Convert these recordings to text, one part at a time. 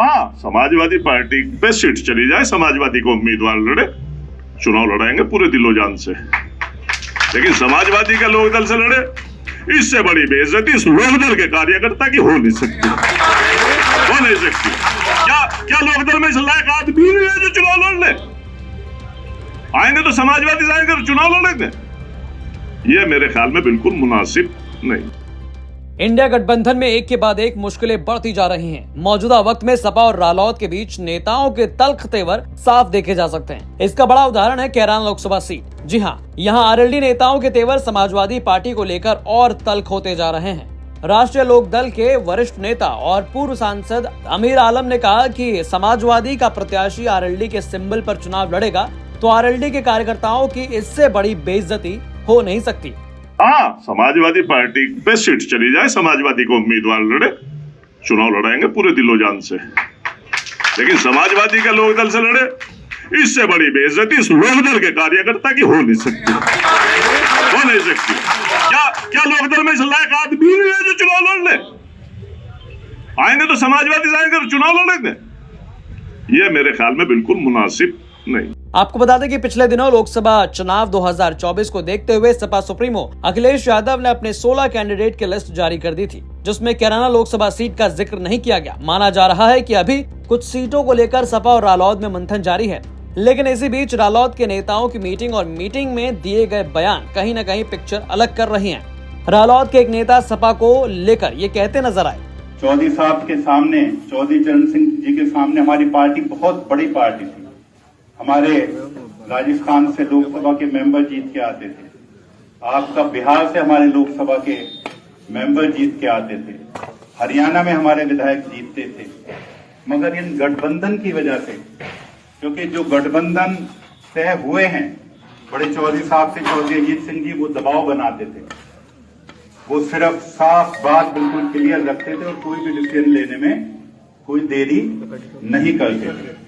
हाँ, समाजवादी पार्टी पे सीट चली जाए, समाजवादी को उम्मीदवार लड़े, चुनाव लड़ाएंगे पूरे दिलो जान से। लेकिन समाजवादी का लोकदल से लड़े, इससे बड़ी बेइज्जती इस लोकदल के कार्यकर्ता की हो नहीं सकती, हो नहीं सकती। क्या लोकदल में इस लायक आदमी नहीं है जो चुनाव लड़ ले? आएंगे तो समाजवादी से आएंगे तो चुनाव लड़ेंगे, ये मेरे ख्याल में बिल्कुल मुनासिब नहीं। इंडिया गठबंधन में एक के बाद एक मुश्किलें बढ़ती जा रही हैं। मौजूदा वक्त में सपा और रालोद के बीच नेताओं के तल्ख तेवर साफ देखे जा सकते हैं। इसका बड़ा उदाहरण है कैराना लोकसभा सीट। जी हां, यहां आरएलडी नेताओं के तेवर समाजवादी पार्टी को लेकर और तल्ख होते जा रहे हैं। राष्ट्रीय लोकदल के वरिष्ठ नेता और पूर्व सांसद अमीर आलम ने कहा कि समाजवादी का प्रत्याशी आरएलडी के सिंबल पर चुनाव लड़ेगा तो आरएलडी के कार्यकर्ताओं की इससे बड़ी बेइज्जती हो नहीं सकती। हाँ, समाजवादी पार्टी पे सीट चली जाए, समाजवादी को उम्मीदवार लड़े, चुनाव लड़ाएंगे पूरे दिलो जान से। लेकिन समाजवादी का लोकदल से लड़े, इससे बड़ी बेइज्जती इस लोकदल के कार्यकर्ता की हो नहीं सकती, हो नहीं सकती। क्या लोकदल में इस लायक आदमी नहीं है जो चुनाव लड़ ले? आएंगे तो समाजवादी से आएंगे तो चुनाव लड़ेंगे, ये मेरे ख्याल में बिल्कुल मुनासिब नहीं। आपको बता दें कि पिछले दिनों लोकसभा चुनाव 2024 को देखते हुए सपा सुप्रीमो अखिलेश यादव ने अपने 16 कैंडिडेट की लिस्ट जारी कर दी थी, जिसमें कैराना लोकसभा सीट का जिक्र नहीं किया गया। माना जा रहा है कि अभी कुछ सीटों को लेकर सपा और रालोद में मंथन जारी है। लेकिन इसी बीच रालोद के नेताओं की मीटिंग और मीटिंग में दिए गए बयान कहीं न कहीं पिक्चर अलग कर रही है। रालोद के एक नेता सपा को लेकर ये कहते नजर आए, चौधरी साहब के सामने, चौधरी चरण सिंह जी के सामने हमारी पार्टी बहुत बड़ी पार्टी थी। हमारे राजस्थान से लोकसभा के मेंबर जीत के आते थे, आपका बिहार से हमारे लोकसभा के मेंबर जीत के आते थे, हरियाणा में हमारे विधायक जीतते थे। मगर इन गठबंधन की वजह से, क्योंकि जो गठबंधन तय हुए हैं, बड़े चौधरी साहब से चौधरी अजीत सिंह जी वो दबाव बनाते थे, वो सिर्फ साफ बात बिल्कुल क्लियर रखते थे और कोई भी डिसीजन लेने में कोई देरी नहीं करते थे।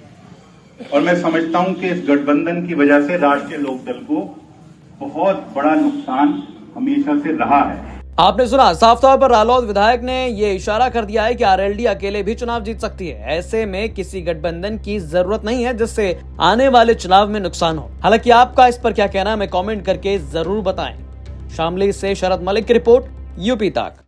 और मैं समझता हूं कि इस गठबंधन की वजह से राष्ट्रीय लोकदल को बहुत बड़ा नुकसान हमेशा से रहा है। आपने सुना, साफ तौर पर रालोद विधायक ने ये इशारा कर दिया है कि आरएलडी अकेले भी चुनाव जीत सकती है। ऐसे में किसी गठबंधन की जरूरत नहीं है जिससे आने वाले चुनाव में नुकसान हो। हालांकि आपका इस पर क्या कहना है, हमें कमेंट करके जरूर बताएं। शामली से शरद मलिक की रिपोर्ट, यूपी तक।